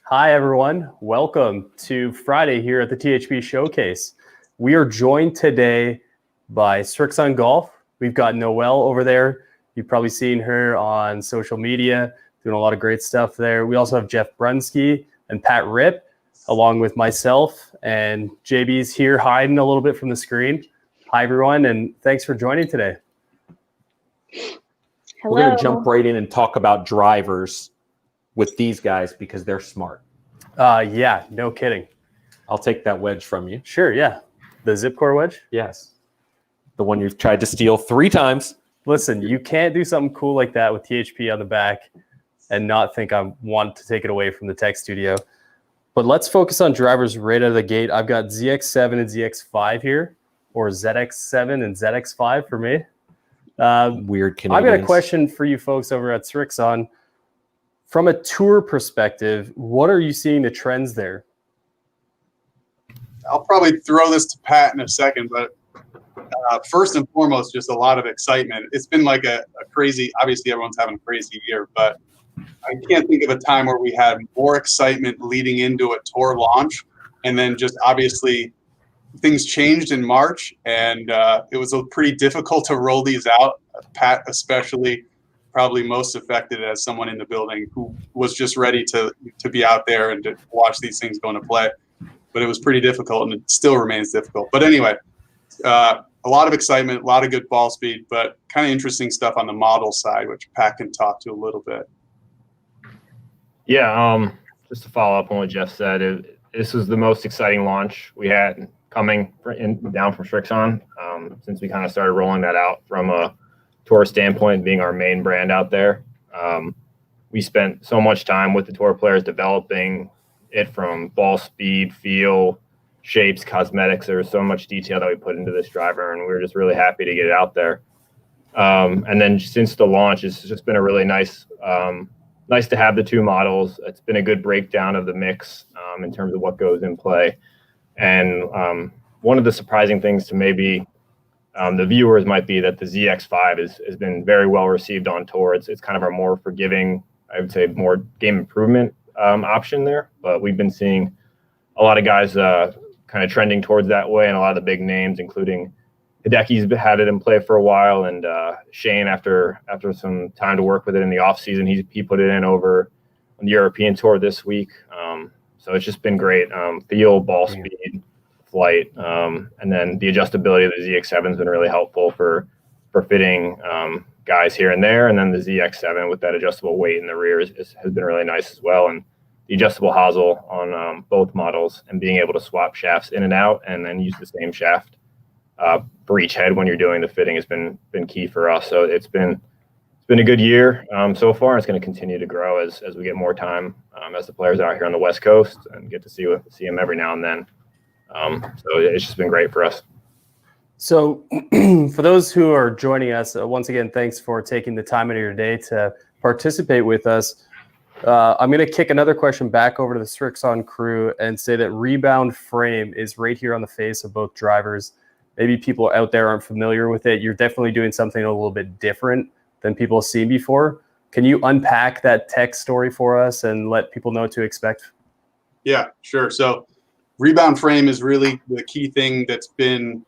Hi, everyone. Welcome to Friday here at the THP Showcase. We are joined today by Srixon Golf. We've got Noelle over there. You've probably seen her on social media, doing a lot of great stuff there. We also have Jeff Brunski and Pat Ripp, along with myself, and JB's here hiding a little bit from the screen. Hi, everyone, and thanks for joining today. Hello. We're going to jump right in and talk about drivers with these guys because they're smart. Yeah, no kidding. I'll take that wedge from you. Sure, yeah. The zip core wedge? Yes. The one you've tried to steal 3 times. Listen, you can't do something cool like that with THP on the back and not think I want to take it away from the Tech Studio. But let's focus on drivers right out of the gate. I've got ZX7 and ZX5 here, or ZX7 and ZX5 for me. Weird Canadians. I've got a question for you folks over at Srixon. From a tour perspective, what are you seeing the trends there? I'll probably throw this to Pat in a second, but first and foremost, just a lot of excitement. It's been like a crazy, obviously everyone's having a crazy year, but I can't think of a time where we had more excitement leading into a tour launch. And then just obviously things changed in March, and it was pretty difficult to roll these out. Pat especially, probably most affected as someone in the building who was just ready to be out there and to watch these things go into play. But it was pretty difficult, and it still remains difficult. But anyway, a lot of excitement, a lot of good ball speed, but kind of interesting stuff on the model side, which Pat can talk to a little bit. Yeah, just to follow up on what Jeff said, this was the most exciting launch we had coming down from Srixon since we kind of started rolling that out from a tour standpoint, being our main brand out there. We spent so much time with the tour players developing it from ball speed, feel, shapes, cosmetics. There was so much detail that we put into this driver, and we were just really happy to get it out there. And then since the launch, it's just been a really nice to have the 2 models. It's been a good breakdown of the mix in terms of what goes in play. And one of the surprising things to maybe the viewers might be that the ZX5 has been very well received on tour. It's kind of our more forgiving, I would say, more game improvement option there. But we've been seeing a lot of guys kind of trending towards that way, and a lot of the big names, including Hideki's had it in play for a while, and Shane, after some time to work with it in the off season, he put it in over on the European tour this week. So it's just been great. Feel, ball speed, flight, and then the adjustability of the ZX7 has been really helpful for fitting guys here and there. And then the ZX7 with that adjustable weight in the rear has been really nice as well. And the adjustable hosel on both models, and being able to swap shafts in and out and then use the same shaft for each head when you're doing the fitting has been key for us. So it's been a good year so far. It's going to continue to grow as we get more time as the players out here on the West Coast and get to see them every now and then. So it's just been great for us. So for those who are joining us, once again, thanks for taking the time out of your day to participate with us. I'm going to kick another question back over to the Srixon crew and say that rebound frame is right here on the face of both drivers. Maybe people out there aren't familiar with it. You're definitely doing something a little bit different than people have seen before. Can you unpack that tech story for us and let people know what to expect? Yeah, sure. So rebound frame is really the key thing that's been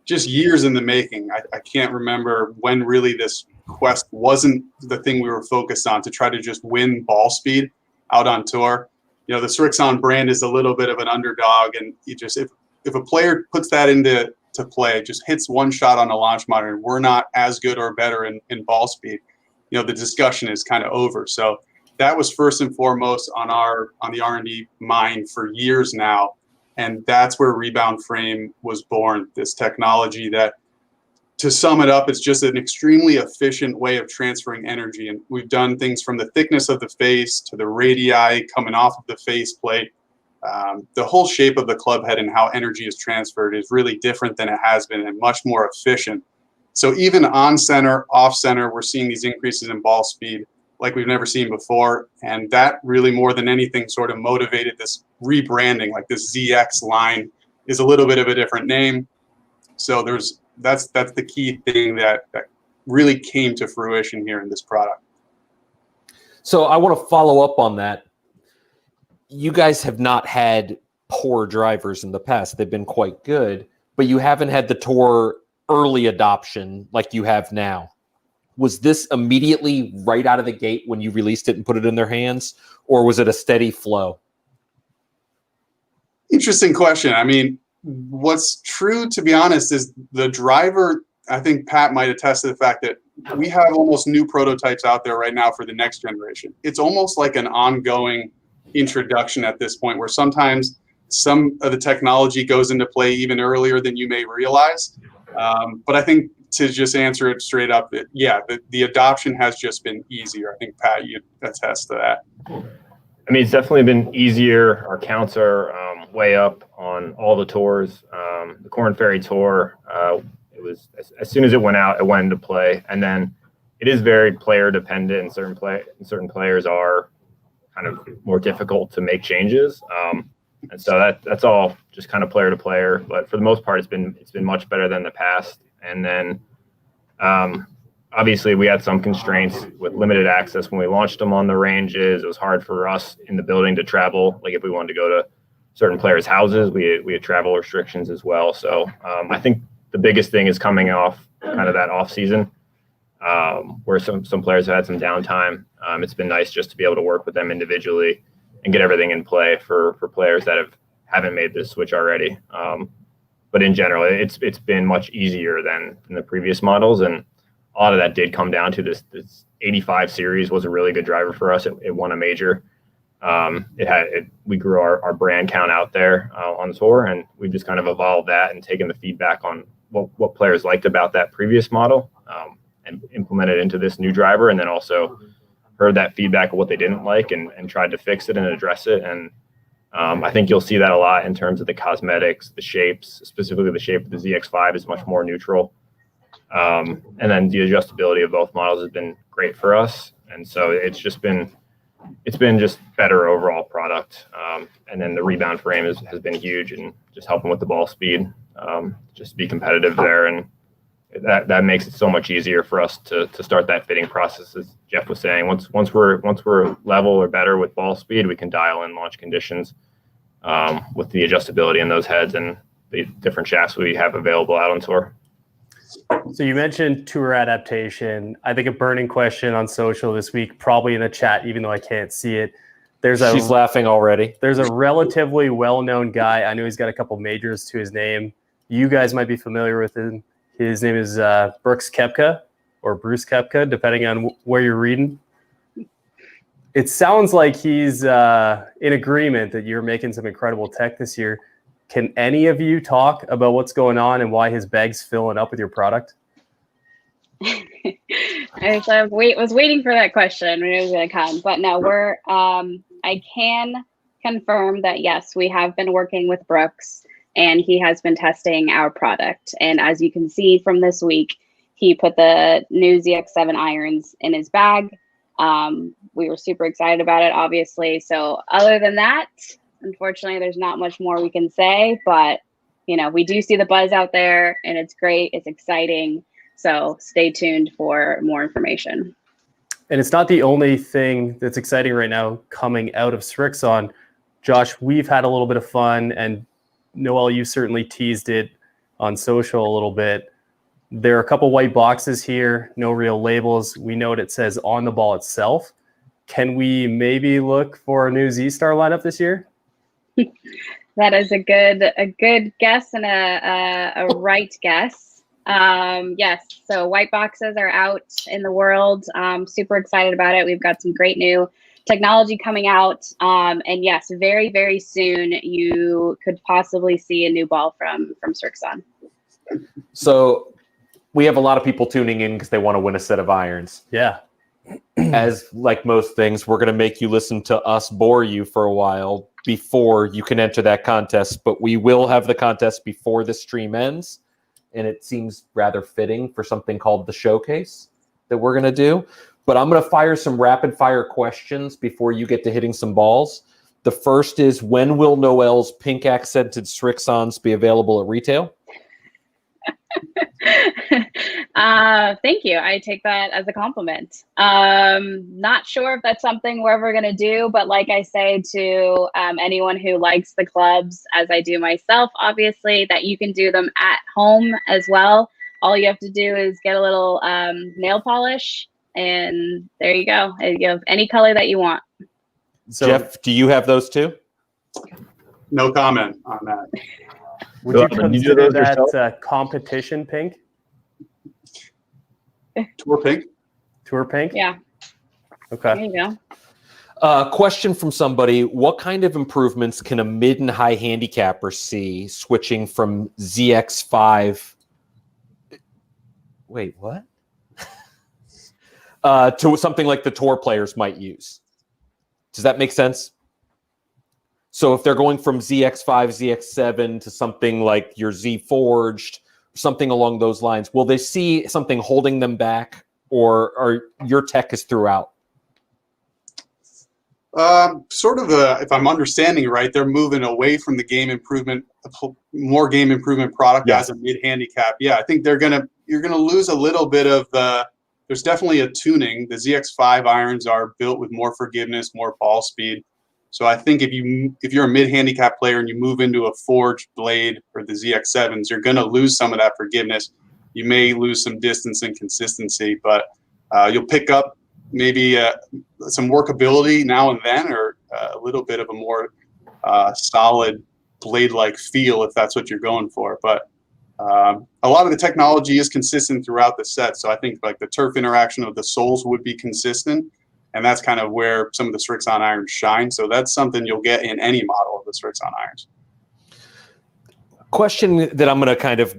just years in the making. I can't remember when really this quest wasn't the thing we were focused on to try to just win ball speed out on tour. You know, the Srixon brand is a little bit of an underdog, and you just if a player puts that into play, just hits one shot on a launch monitor, and we're not as good or better in ball speed, you know, the discussion is kind of over. So that was first and foremost on the R&D mind for years now. And that's where rebound frame was born, this technology that, to sum it up, it's just an extremely efficient way of transferring energy. And we've done things from the thickness of the face to the radii coming off of the faceplate. The whole shape of the club head and how energy is transferred is really different than it has been and much more efficient. So even on center, off center, we're seeing these increases in ball speed like we've never seen before. And that really, more than anything, sort of motivated this rebranding. Like this ZX line is a little bit of a different name. So that's the key thing that really came to fruition here in this product. So I want to follow up on that. you guys have not had poor drivers in the past. They've been quite good, but you haven't had the tour early adoption like you have now. Was this immediately right out of the gate when you released it and put it in their hands, or was it a steady flow? Interesting question. I mean, what's true, to be honest, is the driver, I think Pat might attest to the fact that we have almost new prototypes out there right now for the next generation. It's almost like an ongoing introduction at this point, where sometimes some of the technology goes into play even earlier than you may realize. But I think, to just answer it straight up, the adoption has just been easier. I think, Pat, you attest to that. I mean, it's definitely been easier. Our counts are way up on all the tours. The Corn Ferry Tour, it was as soon as it went out, it went into play, and then it is very player dependent. And certain players are kind of more difficult to make changes, and so that's all just kind of player to player. But for the most part, it's been much better than the past. And then obviously we had some constraints with limited access when we launched them on the ranges. It was hard for us in the building to travel. Like if we wanted to go to certain players' houses, we had travel restrictions as well. So I think the biggest thing is coming off kind of that off season where some players have had some downtime. It's been nice just to be able to work with them individually and get everything in play for players that haven't made this switch already. But in general, it's been much easier than the previous models, and a lot of that did come down to this 85 series was a really good driver for us. It won a major. We grew our brand count out there on tour, and we've just kind of evolved that and taken the feedback on what players liked about that previous model and implemented into this new driver, and then also heard that feedback of what they didn't like and tried to fix it and address it. And I think you'll see that a lot in terms of the cosmetics, the shapes, specifically the shape of the ZX5 is much more neutral. And then the adjustability of both models has been great for us. And so it's been just better overall product. And then the rebound frame has been huge and just helping with the ball speed, just to be competitive there. And that makes it so much easier for us to start that fitting process, as Jeff was saying. Once we're level or better with ball speed, we can dial in launch conditions with the adjustability in those heads and the different shafts we have available out on tour. So you mentioned tour adaptation. I think a burning question on social this week, probably in the chat, even though I can't see it. She's laughing already. There's a relatively well-known guy. I know he's got a couple majors to his name. You guys might be familiar with him. His name is Bruce Koepka, depending on where you're reading. It sounds like he's in agreement that you're making some incredible tech this year. Can any of you talk about what's going on and why his bag's filling up with your product? I was waiting for that question when it was going to come, but no, I can confirm that yes, we have been working with Brooks, and he has been testing our product. And as you can see from this week, he put the new ZX7 irons in his bag. We were super excited about it, obviously. So other than that, unfortunately, there's not much more we can say, but we do see the buzz out there, and it's great. It's exciting. So stay tuned for more information. And it's not the only thing that's exciting right now coming out of Srixon. Josh, we've had a little bit of fun, and Noelle, you certainly teased it on social a little bit. There are a couple white boxes here, no real labels. We know what it says on the ball itself. Can we maybe look for a new Z-Star lineup this year? That is a good guess and a right guess. Yes, so white boxes are out in the world. Super excited about it. We've got some great new technology coming out. And yes, very, very soon you could possibly see a new ball from Srixon. So we have a lot of people tuning in because they want to win a set of irons. Yeah. As like most things, we're going to make you listen to us bore you for a while before you can enter that contest. But we will have the contest before the stream ends. And it seems rather fitting for something called the showcase that we're going to do. But I'm going to fire some rapid fire questions before you get to hitting some balls. The first is, when will Noelle's pink accented Srixons be available at retail? Thank you. I take that as a compliment. Not sure if that's something we're ever going to do, but like I say to anyone who likes the clubs, as I do myself, obviously, that you can do them at home as well. All you have to do is get a little nail polish, and there you go. You have any color that you want. So, Jeff, do you have those too? No comment on that. would you Can you do consider those yourself? that competition pink? Tour pink. Tour pink? Yeah, Okay. there you go. Question from somebody: what kind of improvements can a mid and high handicapper see switching from ZX5? Wait, what? To something like the tour players might use. Does that make sense? So if they're going from ZX5, ZX7 to something like your Z Forged, something along those lines, will they see something holding them back, or your tech is throughout? Sort of if I'm understanding it right, they're moving away from the game improvement, more game improvement product as a mid handicap. Yeah, I think you're gonna lose a little bit of there's definitely a tuning. The ZX5 irons are built with more forgiveness, more ball speed. So I think if you're a mid handicap player and you move into a forged blade or the ZX7s, you're gonna lose some of that forgiveness. You may lose some distance and consistency, but you'll pick up maybe some workability now and then, or a little bit of a more solid blade-like feel if that's what you're going for. But a lot of the technology is consistent throughout the set, so I think like the turf interaction of the soles would be consistent, and that's kind of where some of the Srixon irons shine. So that's something you'll get in any model of the Srixon irons. Question that I'm going to kind of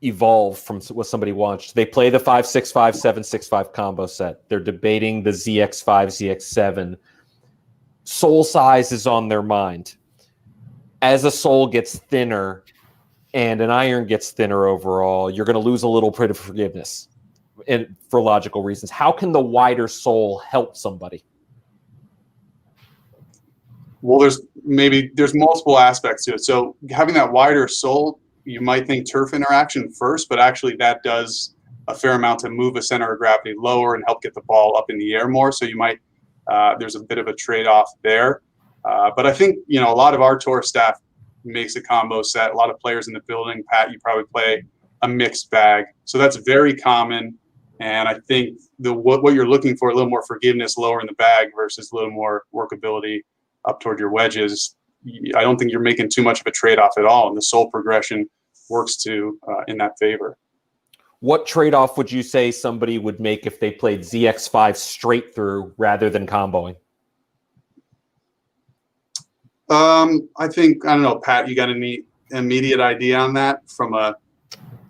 evolve from what somebody watched. They play the 565, 765 combo set. They're debating the ZX5, ZX7. Sole size is on their mind. As a sole gets thinner and an iron gets thinner overall, you're going to lose a little bit of forgiveness, and for logical reasons. How can the wider sole help somebody? Well, there's multiple aspects to it. So having that wider sole, you might think turf interaction first, but actually that does a fair amount to move a center of gravity lower and help get the ball up in the air more. So you might, there's a bit of a trade-off there. But I think, a lot of our tour staff makes a combo set. A lot of players in the building, Pat, you probably play a mixed bag. So that's very common. And I think what you're looking for, a little more forgiveness lower in the bag versus a little more workability up toward your wedges. I don't think you're making too much of a trade-off at all. And the sole progression works in that favor. What trade-off would you say somebody would make if they played ZX5 straight through rather than comboing? I don't know, Pat, you got any immediate idea on that from a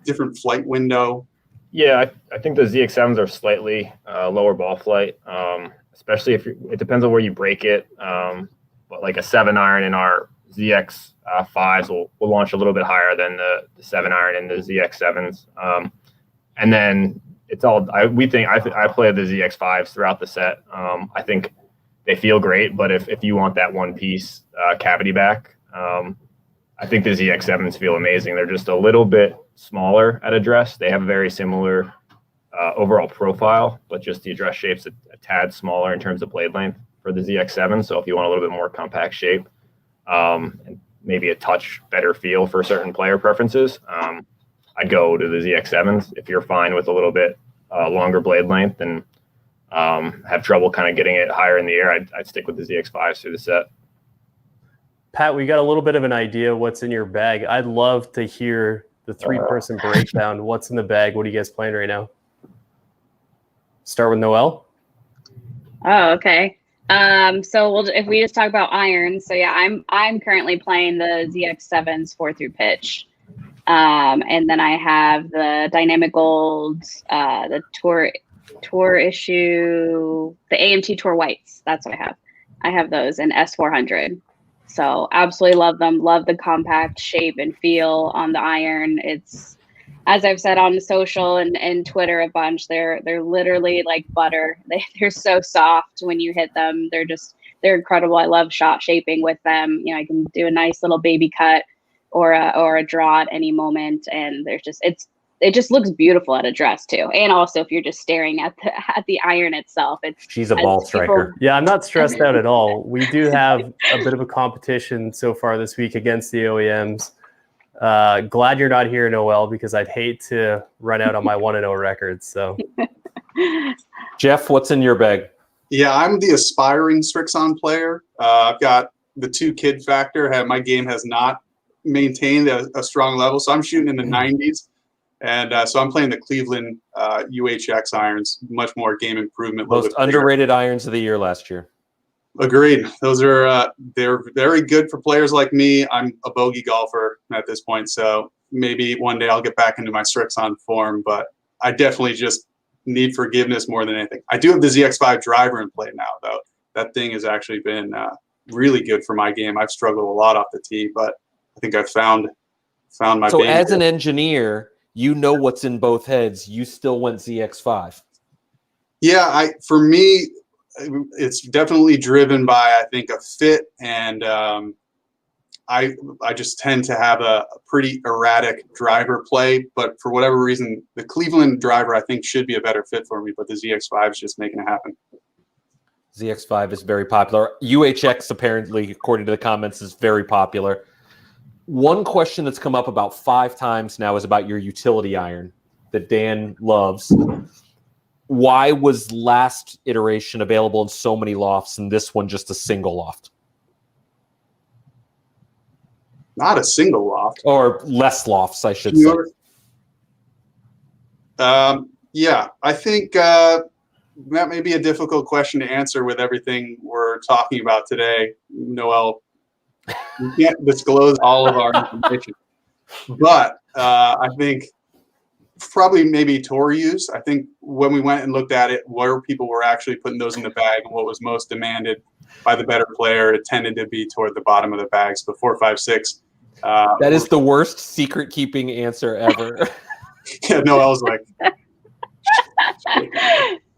different flight window? Yeah, I think the ZX7s are slightly lower ball flight, especially it depends on where you break it. But like a 7-iron in our ZX5s will launch a little bit higher than the 7-iron in the ZX7s. And then it's all, I play the ZX5s throughout the set. I think they feel great, but if you want that one piece cavity back, I think the ZX7s feel amazing. They're just a little bit smaller at address. They have a very similar overall profile, but just the address shape's a tad smaller in terms of blade length for the ZX7. So if you want a little bit more compact shape, and maybe a touch better feel for certain player preferences, I'd go to the ZX7s. If you're fine with a little bit longer blade length and have trouble kind of getting it higher in the air, I'd stick with the ZX5s through the set. Pat, we got a little bit of an idea what's in your bag. I'd love to hear the 3-person breakdown. What's in the bag? What are you guys playing right now? Start with Noelle. Oh, okay. So if we just talk about irons, so yeah, I'm currently playing the ZX7s 4 through pitch. And then I have the Dynamic Gold, the Tour issue, the AMT Tour Whites. That's what I have. I have those in S400. So absolutely love them. Love the compact shape and feel on the iron. It's, as I've said on social and Twitter a bunch, they're literally like butter. They're so soft when you hit them. They're incredible. I love shot shaping with them. I can do a nice little baby cut or a draw at any moment, and it's it just looks beautiful at address too. And also if you're just staring at the iron itself, She's a as ball people- striker. Yeah, I'm not stressed out at all. We do have a bit of a competition so far this week against the OEMs. Glad you're not here, Noelle, because I'd hate to run out on my 1-0 record. So, Jeff, what's in your bag? Yeah, I'm the aspiring Srixon player. I've got the 2 kid factor. My game has not maintained a strong level, so I'm shooting in the 90s. And so I'm playing the Cleveland UHX irons, much more game improvement. Most underrated irons of the year last year. Agreed. Those are they're very good for players like me. I'm a bogey golfer at this point, so maybe one day I'll get back into my Srixon form, but I definitely just need forgiveness more than anything. I do have the ZX5 driver in play now, though. That thing has actually been really good for my game. I've struggled a lot off the tee, but I think I've found my So baby. as an engineer, you know what's in both heads. You still went ZX5. Yeah, for me, it's definitely driven by, I think, a fit, and I just tend to have a pretty erratic driver play. But for whatever reason, the Cleveland driver, I think, should be a better fit for me. But the ZX5 is just making it happen. ZX5 is very popular. UHX, apparently, according to the comments, is very popular. One question that's come up about 5 times now is about your utility iron that Dan loves. Why was last iteration available in so many lofts and this one just a single loft? Not a single loft. Or less lofts, I should say. Yeah, I think that may be a difficult question to answer with everything we're talking about today, Noelle. We can't disclose all of our information. But I think probably maybe tour use. I think when we went and looked at it, where people were actually putting those in the bag and what was most demanded by the better player, it tended to be toward the bottom of the bags, the 4, 5, 6. That is the worst secret keeping answer ever. Yeah, Noelle's like,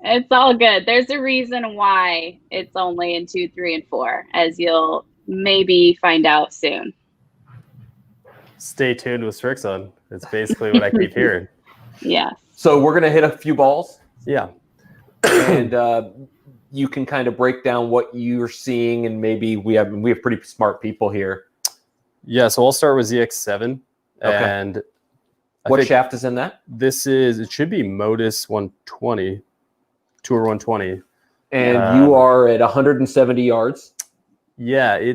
it's all good. There's a reason why it's only in 2, 3, and 4, as you'll maybe find out soon. stay tuned with Srixon. It's basically what I keep hearing. Yes. So we're going to hit a few balls. Yeah. And you can kind of break down what you're seeing, and maybe we have pretty smart people here. Yeah, so I'll start with ZX7. Okay. And What shaft is in that? it should be Modus 120, Tour 120. And you are at 170 yards. Yeah,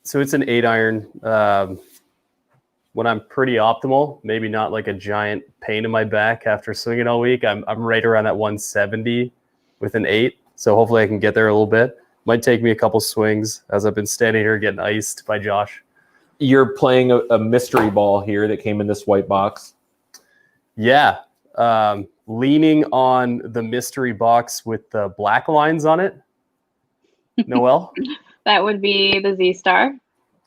so it's an 8-iron. When I'm pretty optimal, maybe not like a giant pain in my back after swinging all week, I'm right around that 170 with an 8. So hopefully I can get there a little bit. Might take me a couple swings as I've been standing here getting iced by Josh. You're playing a mystery ball here that came in this white box. Yeah, leaning on the mystery box with the black lines on it. Noelle? That would be the Z-Star.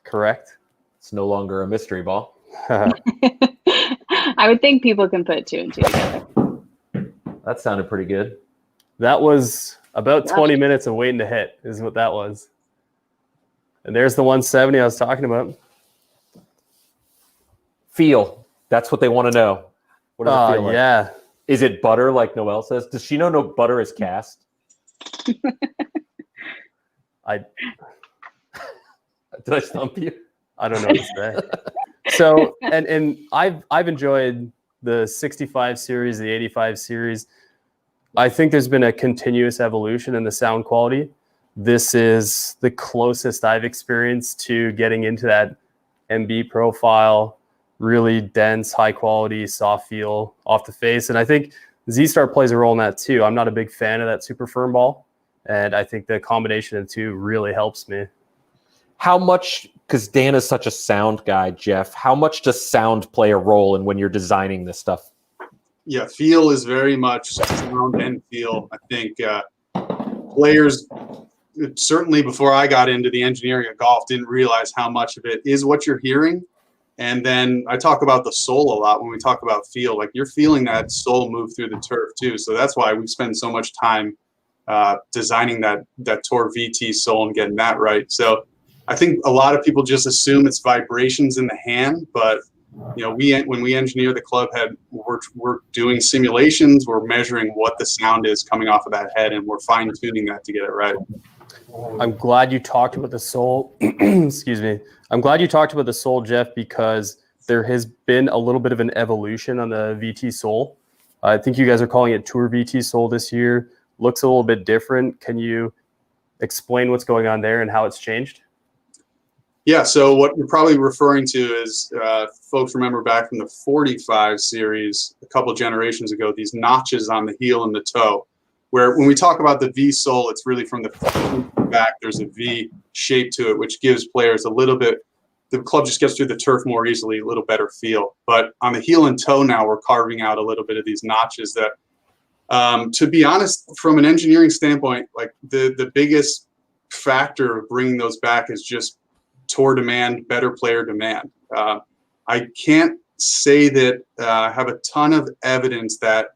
Correct. It's no longer a mystery ball. I would think people can put 2 and 2 together. That sounded pretty good. That was about 20 minutes of waiting to hit is what that was. And there's the 170 I was talking about. Feel. That's what they want to know. What does it feel like? Yeah. Is it butter, like Noelle says? Does she know no butter is cast? Did I stump you? I don't know what to say. So, and I've enjoyed the 65 series, the 85 series. I think there's been a continuous evolution in the sound quality. This is the closest I've experienced to getting into that MB profile, really dense, high quality, soft feel off the face. And I think Z-Star plays a role in that too. I'm not a big fan of that super firm ball. And I think the combination of the two really helps me. How much, because Dan is such a sound guy, Jeff, how much does sound play a role in when you're designing this stuff? yeah, feel is very much sound and feel. I think players, certainly before I got into the engineering of golf, didn't realize how much of it is what you're hearing. And then I talk about the soul a lot when we talk about feel. Like you're feeling that soul move through the turf too. So that's why we spend so much time designing that Tour VT soul and getting that right. So I think a lot of people just assume it's vibrations in the hand, but when we engineer the club head, we're doing simulations, we're measuring what the sound is coming off of that head, and we're fine tuning that to get it right. I'm glad you talked about the Soul. Excuse me. I'm glad you talked about the Soul, Jeff, because there has been a little bit of an evolution on the VT Soul. I think you guys are calling it Tour VT Soul this year. Looks a little bit different. Can you explain what's going on there and how it's changed? Yeah, so what you're probably referring to is folks remember back from the 45 series a couple generations ago, these notches on the heel and the toe, where when we talk about the VSoul, it's really from the back, there's a V shape to it, which gives players a little bit, the club just gets through the turf more easily, a little better feel. But on the heel and toe now, we're carving out a little bit of these notches that, to be honest, from an engineering standpoint, like the biggest factor of bringing those back is just tour demand, better player demand. I can't say that I have a ton of evidence that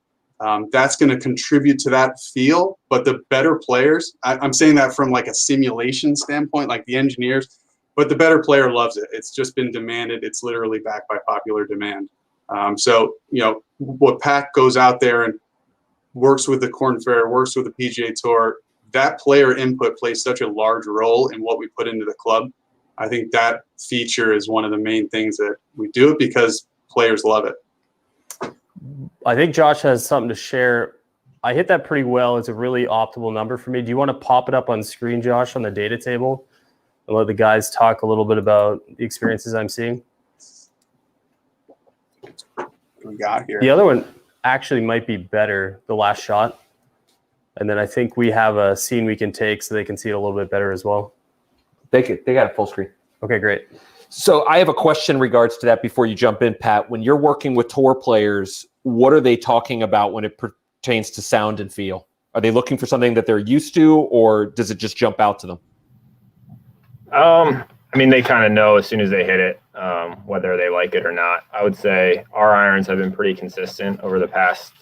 that's going to contribute to that feel, but the better players, I'm saying that from like a simulation standpoint, like the engineers, but the better player loves it. It's just been demanded. It's literally backed by popular demand. So, what Pat goes out there and works with the Korn Ferry, works with the PGA Tour, that player input plays such a large role in what we put into the club. I think that feature is one of the main things that we do it because players love it. I think Josh has something to share. I hit that pretty well. It's a really optimal number for me. Do you want to pop it up on screen, Josh, on the data table and let the guys talk a little bit about the experiences I'm seeing? What we got here. The other one actually might be better, the last shot. And then I think we have a scene we can take so they can see it a little bit better as well. They got it full screen. Okay, great. So I have a question in regards to that before you jump in, Pat. When you're working with tour players, what are they talking about when it pertains to sound and feel? Are they looking for something that they're used to, or does it just jump out to them? They kind of know as soon as they hit it, whether they like it or not. I would say our irons have been pretty consistent over the past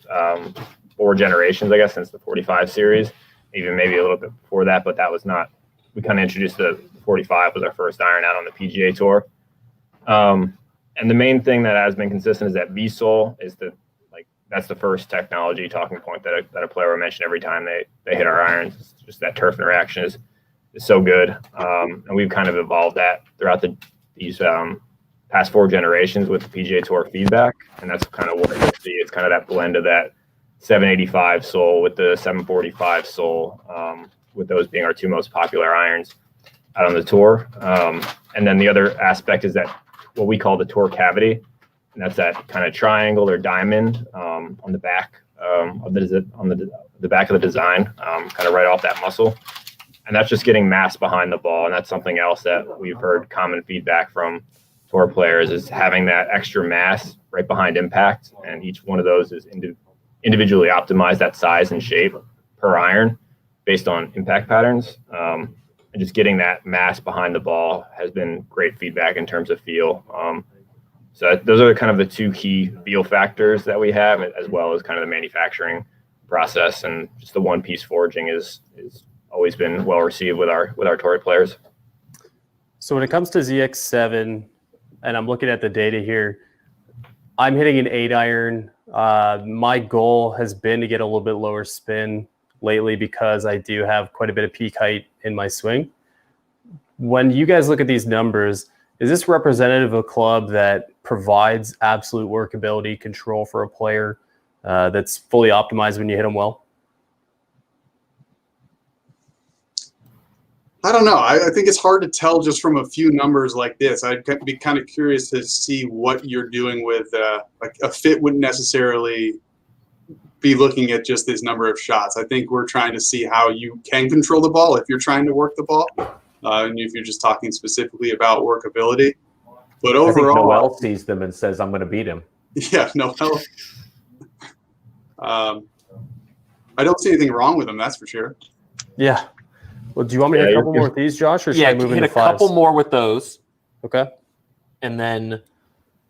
4 generations, I guess, since the 45 series, even maybe a little bit before that, but that was not. We kind of introduced the 45 was our first iron out on the PGA Tour. And the main thing that has been consistent is that VSoul is that's the first technology talking point that a player will mention every time they hit our irons. It's just that turf interaction is so good. And we've kind of evolved that throughout these past 4 generations with the PGA Tour feedback. And that's kind of what you'll see. It's kind of that blend of that 785 Soul with the 745 Soul, with those being our 2 most popular irons out on the tour. And then the other aspect is that what we call the tour cavity, and that's that kind of triangle or diamond on the back of the back of the design, kind of right off that muscle. And that's just getting mass behind the ball. And that's something else that we've heard common feedback from tour players is having that extra mass right behind impact. And each one of those is individually optimized, that size and shape per iron based on impact patterns. And just getting that mass behind the ball has been great feedback in terms of feel. So those are kind of the 2 key feel factors that we have, as well as kind of the manufacturing process. And just the one-piece forging is always been well received with our tour players. So when it comes to ZX7, and I'm looking at the data here, I'm hitting an 8 iron. My goal has been to get a little bit lower spin lately because I do have quite a bit of peak height in my swing. When you guys look at these numbers, is this representative of a club that provides absolute workability control for a player that's fully optimized when you hit them well? I don't know. I think it's hard to tell just from a few numbers like this. I'd be kind of curious to see what you're doing with like a fit wouldn't necessarily be looking at just this number of shots. I think we're trying to see how you can control the ball if you're trying to work the ball, and if you're just talking specifically about workability. But overall, I think Noelle sees them and says, "I'm going to beat him." Yeah, Noelle. I don't see anything wrong with them. That's for sure. Yeah. Well, do you want me to hit a couple more with these, Josh, or should I move hit into a 5s? couple more with those. Okay. And then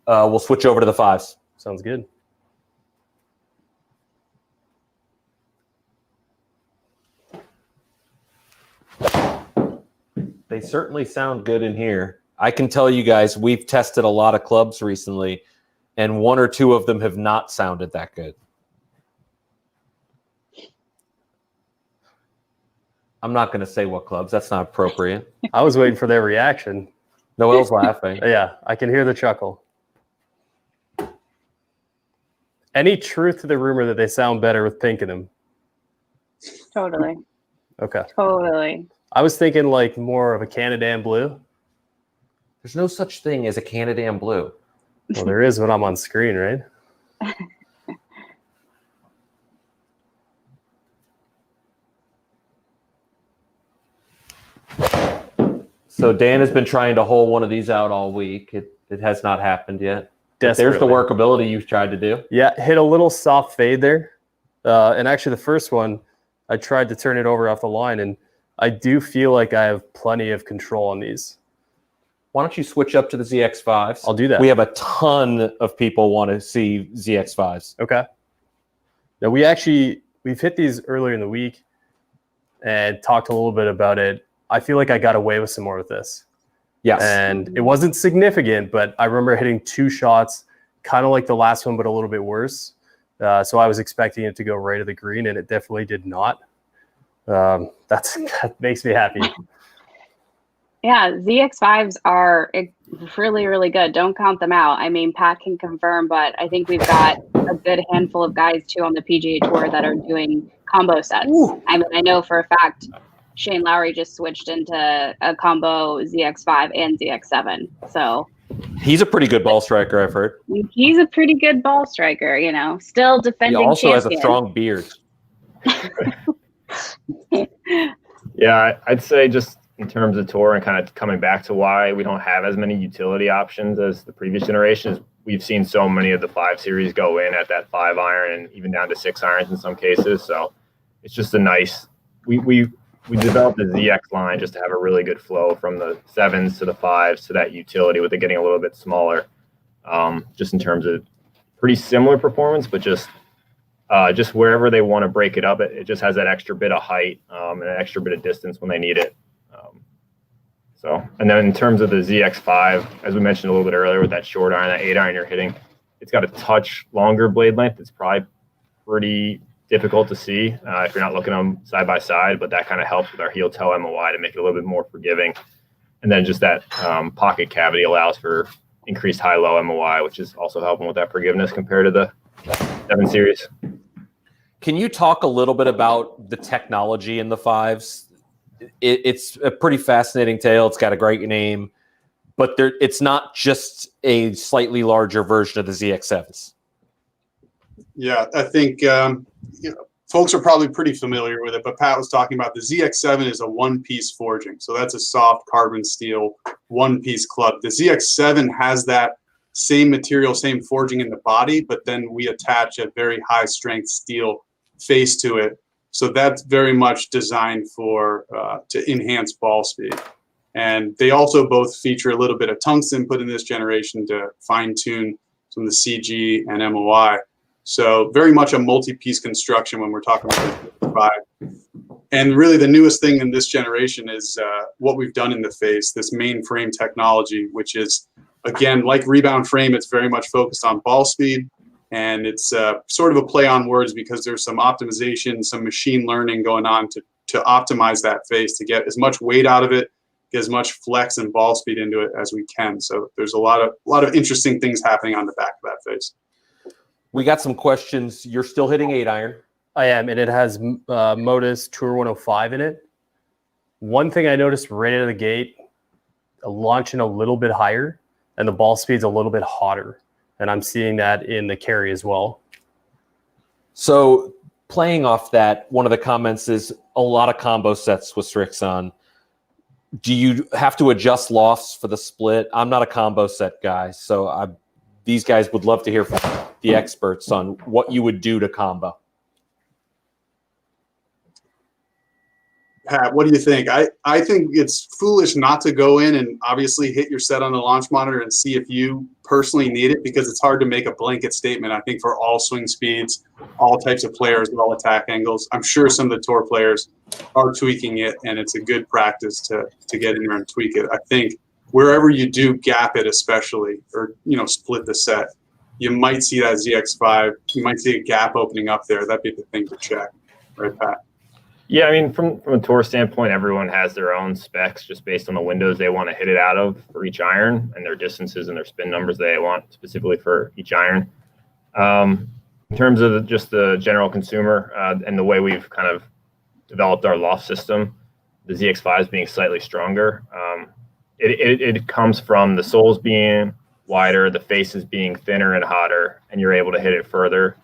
we'll switch over to the 5s. Sounds good. They certainly sound good in here. I can tell you guys, we've tested a lot of clubs recently, and 1 or 2 of them have not sounded that good. I'm not going to say what clubs. That's not appropriate. I was waiting for their reaction. Noelle's laughing. Yeah, I can hear the chuckle. Any truth to the rumor that they sound better with pink in them? Totally. Okay. Totally. I was thinking like more of a Canadian blue. There's no such thing as a Canadian blue. Well, there is when I'm on screen, right? So Dan has been trying to hole one of these out all week. It has not happened yet. There's the workability you've tried to do. Yeah, hit a little soft fade there. And actually the first one, I tried to turn it over off the line, and I do feel like I have plenty of control on these. Why don't you switch up to the ZX5s? I'll do that. We have a ton of people want to see ZX5s. Okay. Now we've hit these earlier in the week and talked a little bit about it. I feel like I got away with some more with this. Yes. And it wasn't significant, but I remember hitting 2 shots, kind of like the last one, but a little bit worse. So I was expecting it to go right of the green, and it definitely did not. That makes me happy. Yeah, ZX5s are really, really good. Don't count them out. I mean, Pat can confirm, but I think we've got a good handful of guys too on the PGA Tour that are doing combo sets. Ooh. I mean, I know for a fact Shane Lowry just switched into a combo ZX5 and ZX7. So he's a pretty good ball striker, I've heard. he's a pretty good ball striker, you know, still defending He also has a champion. strong beard. Yeah, I'd say just in terms of tour and kind of coming back to why we don't have as many utility options as the previous generations, we've seen so many of the 5 series go in at that 5 iron and even down to 6 irons in some cases. So it's just a nice, we developed the ZX line just to have a really good flow from the 7s to the 5s to that utility with it getting a little bit smaller, just in terms of pretty similar performance, but just wherever they want to break it up, it just has that extra bit of height and an extra bit of distance when they need it. And then in terms of the ZX5, as we mentioned a little bit earlier with that short iron, that 8 iron you're hitting, it's got a touch longer blade length. It's probably pretty difficult to see if you're not looking at them side by side, but that kind of helps with our heel toe MOI to make it a little bit more forgiving. And then just that pocket cavity allows for increased high-low MOI, which is also helping with that forgiveness compared to the 7 series. Can you talk a little bit about the technology in the 5s? It's a pretty fascinating tale. It's got a great name, but it's not just a slightly larger version of the ZX7s. Yeah, I think folks are probably pretty familiar with it, but Pat was talking about the ZX7 is a one-piece forging. So that's a soft carbon steel one-piece club. The ZX7 has that same material, same forging in the body, but then we attach a very high-strength steel face to it. So that's very much designed for to enhance ball speed. And they also both feature a little bit of tungsten put in this generation to fine-tune some of the CG and MOI. So very much a multi-piece construction when we're talking about the 5. And really the newest thing in this generation is what we've done in the face, this main frame technology, which is, again, like rebound frame, it's very much focused on ball speed. And it's sort of a play on words because there's some optimization, some machine learning going on to optimize that face, to get as much weight out of it, get as much flex and ball speed into it as we can. So there's a lot of interesting things happening on the back of that face. We got some questions. You're still hitting 8 iron. I am, and it has Modus Tour 105 in it. One thing I noticed right out of the gate, launching a little bit higher, and the ball speed's a little bit hotter. And I'm seeing that in the carry as well. So playing off that, one of the comments is a lot of combo sets with Srixon. Do you have to adjust lofts for the split? I'm not a combo set guy, so these guys would love to hear from the experts on what you would do to combo. Pat, what do you think? I think it's foolish not to go in and obviously hit your set on the launch monitor and see if you personally need it, because it's hard to make a blanket statement. I think for all swing speeds, all types of players, all attack angles, I'm sure some of the tour players are tweaking it, and it's a good practice to get in there and tweak it. I think wherever you do gap it, especially, or split the set, you might see that ZX5. You might see a gap opening up there. That'd be the thing to check, right, Pat? Yeah, I mean, from a tour standpoint, everyone has their own specs just based on the windows they want to hit it out of for each iron and their distances and their spin numbers they want specifically for each iron. In terms of just the general consumer and the way we've kind of developed our loft system, the ZX5s being slightly stronger. It comes from the soles being wider, the faces being thinner and hotter, and you're able to hit it further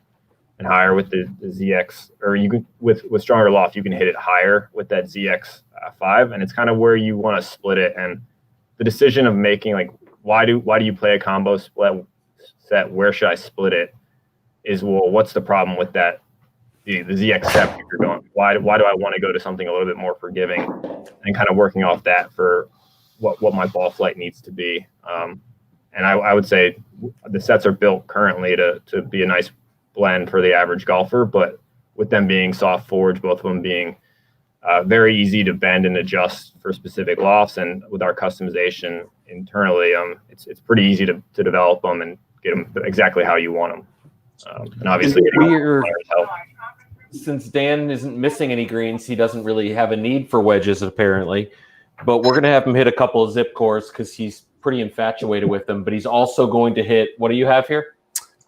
and higher with the ZX, or you can with stronger loft, you can hit it higher with that ZX5, and it's kind of where you want to split it. And the decision of making like why do you play a combo split set? Where should I split it? Is, well, what's the problem with that? The ZX7, if you're going, why do I want to go to something a little bit more forgiving, and kind of working off that for what my ball flight needs to be. And I would say the sets are built currently to be a nice blend for the average golfer, but with them being soft forged, both of them being very easy to bend and adjust for specific lofts, and with our customization internally, it's pretty easy to develop them and get them exactly how you want them. And obviously, help. Since Dan isn't missing any greens, he doesn't really have a need for wedges apparently, but we're going to have him hit a couple of zip cores because he's pretty infatuated with them, but he's also going to hit, what do you have here?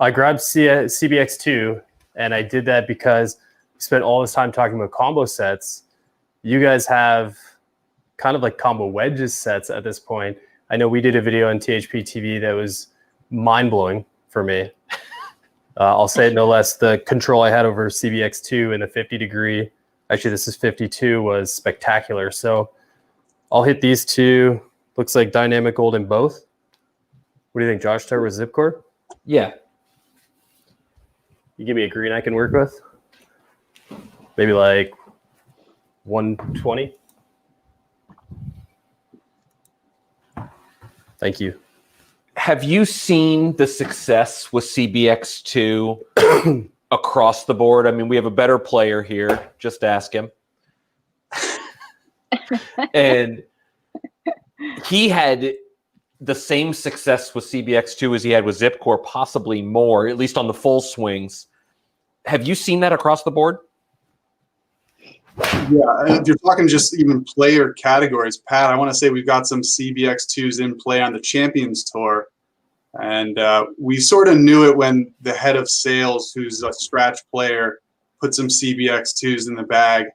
I grabbed CBX2, and I did that because we spent all this time talking about combo sets. You guys have kind of like combo wedges sets at this point. I know we did a video on THP TV that was mind-blowing for me. I'll say it no less. The control I had over CBX2 in the 50-degree, actually this is 52, was spectacular. So I'll hit these two. Looks like dynamic gold in both. What do you think, Josh? Start with zip cord? Yeah. You give me a green I can work with? Maybe like 120? Thank you. Have you seen the success with CBX2 across the board? I mean, we have a better player here. Just ask him. And he had the same success with CBX2 as he had with Zipcore, possibly more, at least on the full swings. Have you seen that across the board? Yeah, if you're talking just even player categories, Pat, I want to say we've got some CBX2s in play on the Champions Tour. And we sort of knew it when the head of sales, who's a scratch player, put some CBX2s in the bag.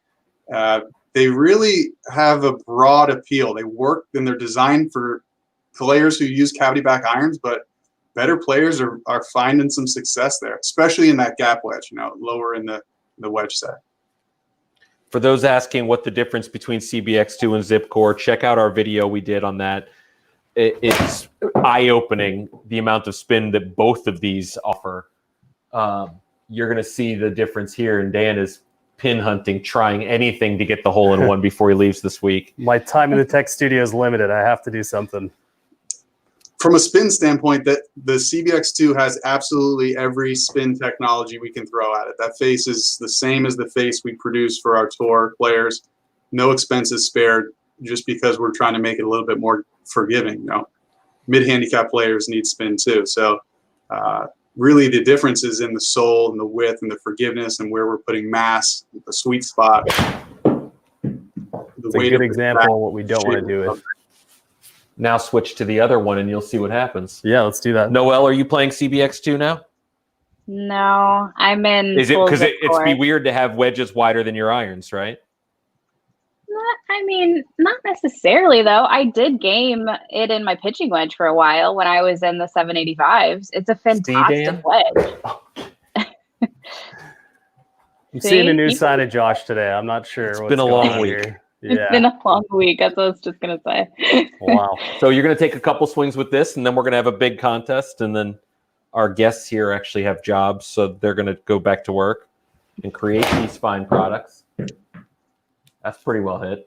They really have a broad appeal. They work and they're designed for players who use cavity back irons, but better players are finding some success there, especially in that gap wedge, lower in the wedge set. For those asking what the difference between CBX2 and Zipcore, check out our video we did on that. It's eye-opening, the amount of spin that both of these offer. You're going to see the difference here, and Dan is pin hunting, trying anything to get the hole-in-one before he leaves this week. My time in the tech studio is limited. I have to do something. From a spin standpoint, that the CBX2 has absolutely every spin technology we can throw at it. That face is the same as the face we produce for our tour players. No expenses spared, just because we're trying to make it a little bit more forgiving. Mid-handicap players need spin too. So really the difference is in the sole and the width and the forgiveness and where we're putting mass, the sweet spot. It's a good example of what we don't want to do with. Now switch to the other one and you'll see what happens. Yeah, let's do that. Noelle, are you playing CBX2 now? No, I'm in. Is it because it's be weird to have wedges wider than your irons, right? Not necessarily though. I did game it in my pitching wedge for a while when I was in the 785s. It's a fantastic wedge. I'm seeing a new side of Josh today. I'm not sure. It's been a long week. Here. Yeah. It's been a long week. That's what I was just gonna say. Wow. So you're gonna take a couple swings with this, and then we're gonna have a big contest, and then our guests here actually have jobs, so they're gonna go back to work and create these fine products. That's pretty well hit.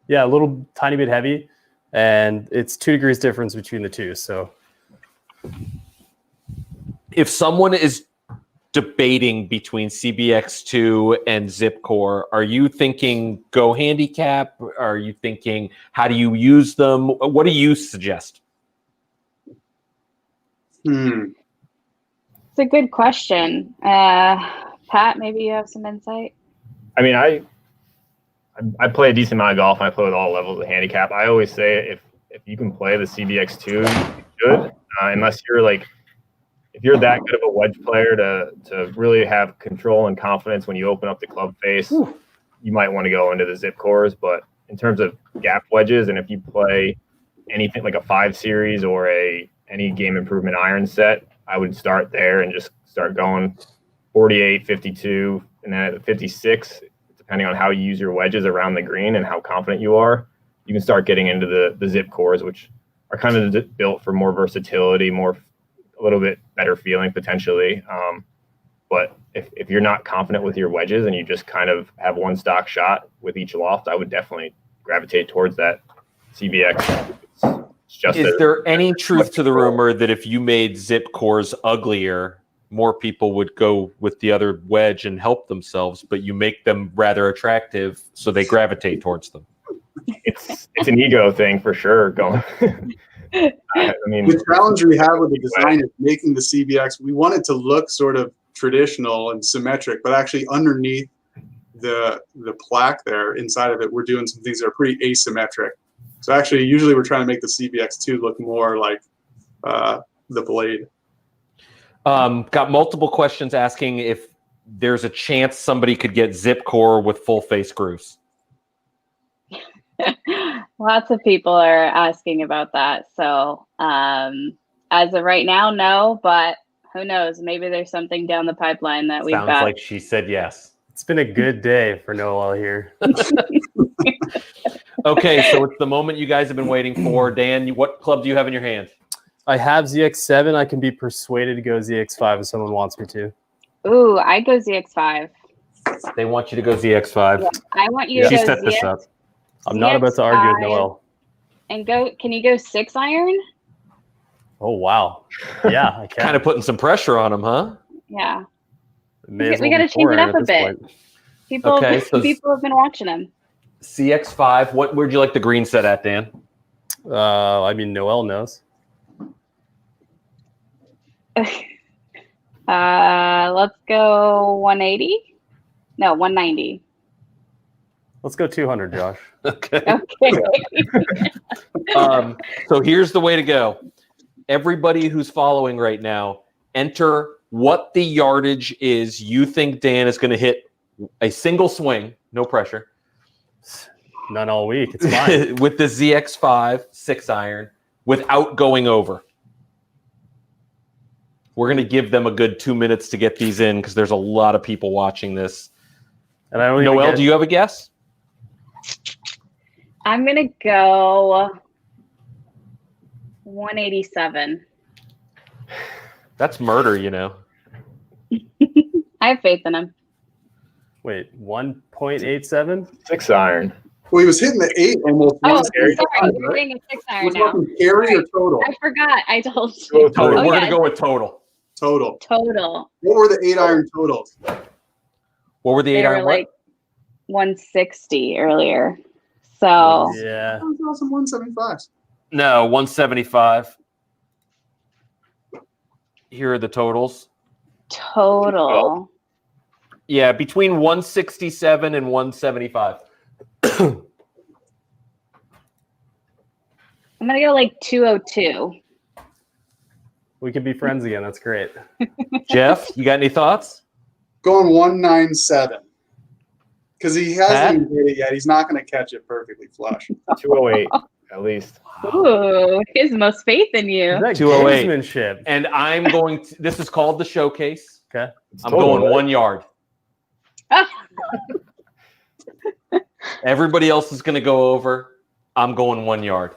Yeah, a little tiny bit heavy, and it's 2 degrees difference between the two. So if someone is debating between CBX2 and Zip Core, are you thinking go handicap? Are you thinking how do you use them? What do you suggest? Hmm. It's a good question. Pat, maybe you have some insight. I mean, I play a decent amount of golf, and I play with all levels of handicap. I always say if you can play the CBX2, you should, unless you're like, if you're that good of a wedge player to really have control and confidence when you open up the club face, you might want to go into the Zip Cores. But in terms of gap wedges, and if you play anything like a 5 series or any game improvement iron set, I would start there and just start going 48, 52, and then at 56, depending on how you use your wedges around the green and how confident you are, you can start getting into the Zip Cores, which are kind of built for more versatility, a little bit better feeling potentially. But if you're not confident with your wedges and you just kind of have one stock shot with each loft, I would definitely gravitate towards that CBX. Is there any truth to the rumor that if you made Zip Cores uglier, more people would go with the other wedge and help themselves, but you make them rather attractive so they gravitate towards them? It's an ego thing for sure. Going. I mean, the challenge we have with the design is making the CBX. We want it to look sort of traditional and symmetric, but actually underneath the plaque there, inside of it, we're doing some things that are pretty asymmetric. So actually, usually we're trying to make the CBX2 look more like the blade. Got multiple questions asking if there's a chance somebody could get Zip Core with full face grooves. Lots of people are asking about that. So as of right now, no, but who knows? Maybe there's something down the pipeline that we've got. Sounds like she said yes. It's been a good day for Noelle here. Okay, so it's the moment you guys have been waiting for. Dan, what club do you have in your hand? I have ZX7. I can be persuaded to go ZX5 if someone wants me to. Ooh, I go ZX5. They want you to go ZX5. Yeah, I want you to She go set this ZX, up. I'm not about to argue with Noelle. and go. Can you go 6 iron? Oh, wow. Yeah, I can. Kind of putting some pressure on them, huh? Yeah. May as We well got to be change it 4 iron up at a this bit. point. People, Okay, so people have been watching them. CX5. Where'd you like the green set at, Dan? I mean, Noelle knows. Let's go 180. No, 190. Let's go 200, Josh. Okay. Okay. So here's the way to go. Everybody who's following right now, enter what the yardage is you think Dan is going to hit a single swing, no pressure, None all week. It's fine. with the ZX5 6 iron without going over. We're going to give them a good 2 minutes to get these in because there's a lot of people watching this. And I don't Noelle, do you have a guess? I'm going to go 187. That's murder, you know. I have faith in him. Wait, 1.87? 6 iron. Well, he was hitting the 8 almost. Oh, once. sorry. Right? We're getting a 6 We're iron now. talking carry or total? I forgot. I told Go you. total. We're going to yeah. go with total. Total. Total. What were the 8 iron totals? What were the 8 They were iron? like 160 earlier. So Yeah. 175. No, 175. Here are the totals. total. Yeah, between 167 and 175. I'm gonna go like 202. We can be friends again. That's great. Jeff, you got any thoughts? Going 197. Because he Pat? hasn't even hit it yet. He's not going to catch it perfectly flush. 208 at least. Ooh, he has the most faith in you. Is that 208. gamesmanship? And I'm going to, this is called the showcase. Okay. I'm total, going right? 1 yard. Everybody else is going to go over. I'm going 1 yard.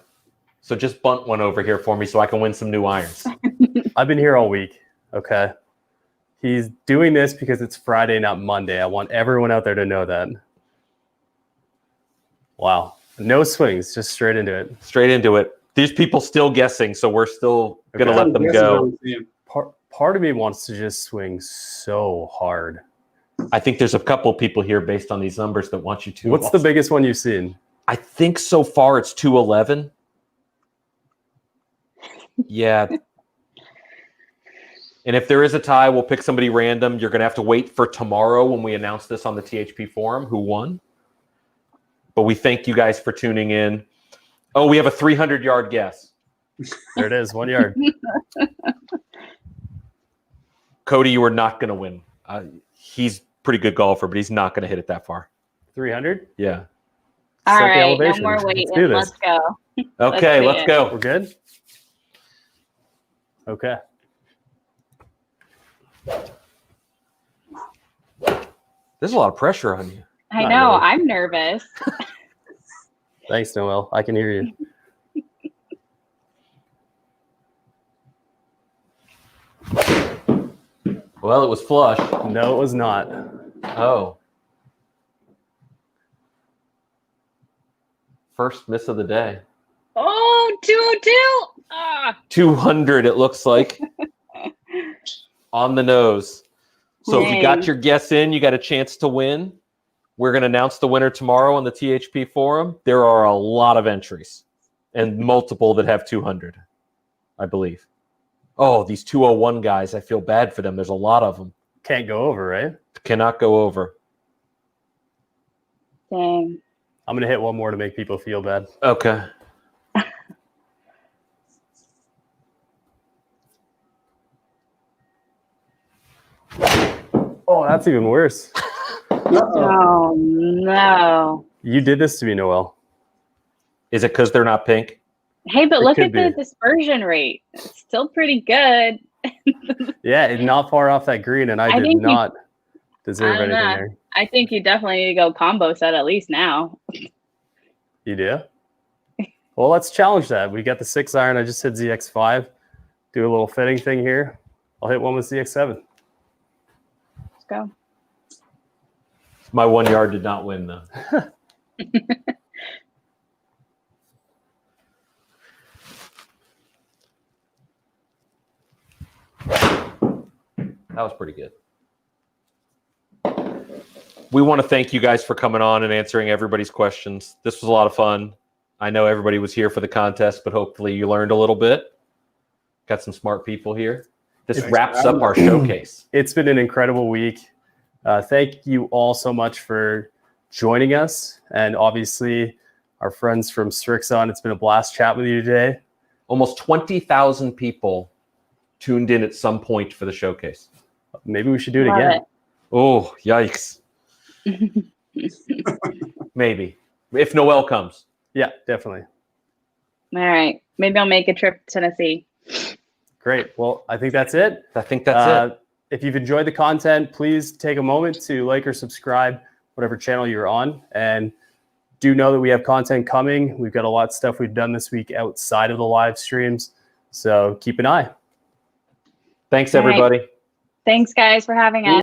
So just bunt one over here for me so I can win some new irons. I've been here all week. Okay. He's doing this because it's Friday, not Monday. I want everyone out there to know that. Wow. No swings, just straight into it. Straight into it. These people still guessing, so we're still going to Okay. let them go. part of me wants to just swing so hard. I think there's a couple people here based on these numbers that want you to. What's the biggest one you've seen? I think so far it's 211. Yeah. And if there is a tie, we'll pick somebody random. You're going to have to wait for tomorrow when we announce this on the THP forum who won. But we thank you guys for tuning in. Oh, we have a 300-yard guess. There it is, 1 yard. Cody, you are not going to win. He's a pretty good golfer, but he's not going to hit it that far. 300? Yeah. All Set the right, no elevation. more waiting. Let's do this. Let's go. Okay, see let's it. go. We're good? Okay. There's a lot of pressure on you. I Not know. really. I'm nervous. Thanks, Noelle. I can hear you. Well, it was flush. No, it was not. Oh. First miss of the day. Oh, 202. Ah. 200, it looks like. On the nose. So if you got Dang. your guess in, you got a chance to win. We're going to announce the winner tomorrow on the THP forum. There are a lot of entries and multiple that have 200, I believe. Oh, these 201 guys, I feel bad for them. There's a lot of them. Can't go over, right? Cannot go over. Dang. I'm going to hit one more to make people feel bad. Okay. Oh, that's even worse. Oh, no. You did this to me, Noelle. Is it because they're not pink? Hey, but It look could at the be. dispersion rate. It's still pretty good. Yeah, it's not far off that green, and I I did think you- not deserve I don't anything know. there. I think you definitely need to go combo set at least now. You do? Well, let's challenge that. We got the 6-iron. I just hit ZX5. Do a little fitting thing here. I'll hit one with ZX7. Let's go. My 1 yard did not win, though. That was pretty good. We want to thank you guys for coming on and answering everybody's questions. This was a lot of fun. I know everybody was here for the contest, but hopefully you learned a little bit. Got some smart people here. This Thanks wraps for up our showcase. It's been an incredible week. Thank you all so much for joining us. And obviously, our friends from Srixon, it's been a blast chat with you today. Almost 20,000 people tuned in at some point for the showcase. Maybe we should do it Love again. Oh, yikes. Maybe. If Noelle comes. Yeah, definitely. All right. Maybe I'll make a trip to Tennessee. Great. Well, I think that's it. I think that's it. If you've enjoyed the content, please take a moment to like or subscribe, whatever channel you're on. And do know that we have content coming. We've got a lot of stuff we've done this week outside of the live streams. So keep an eye. Thanks, All right. everybody. Thanks, guys, for having us.